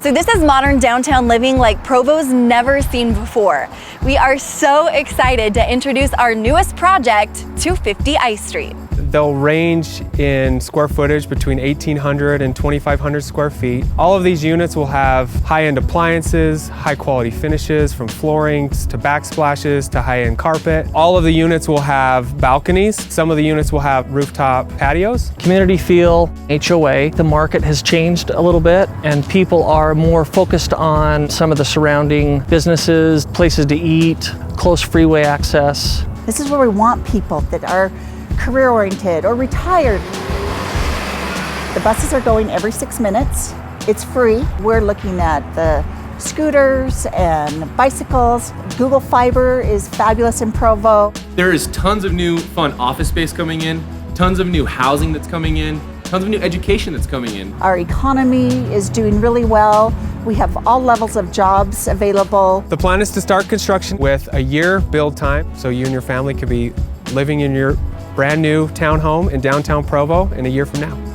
So this is modern downtown living like Provo's never seen before. We are so excited to introduce our newest project, 250 Ice Street. They'll range in square footage between 1,800 and 2,500 square feet. All of these units will have high-end appliances, high-quality finishes from floorings to backsplashes to high-end carpet. All of the units will have balconies. Some of the units will have rooftop patios. Community feel, HOA. The market has changed a little bit and people are more focused on some of the surrounding businesses, places to eat, close freeway access. This is where we want people that are career-oriented or retired. The buses are going every 6 minutes. It's free. We're looking at the scooters and bicycles. Google Fiber is fabulous in Provo. There is tons of new fun office space coming in, tons of new housing that's coming in, tons of new education that's coming in. Our economy is doing really well. We have all levels of jobs available. The plan is to start construction with a year build time, so you and your family could be living in your brand new townhome in downtown Provo in a year from now.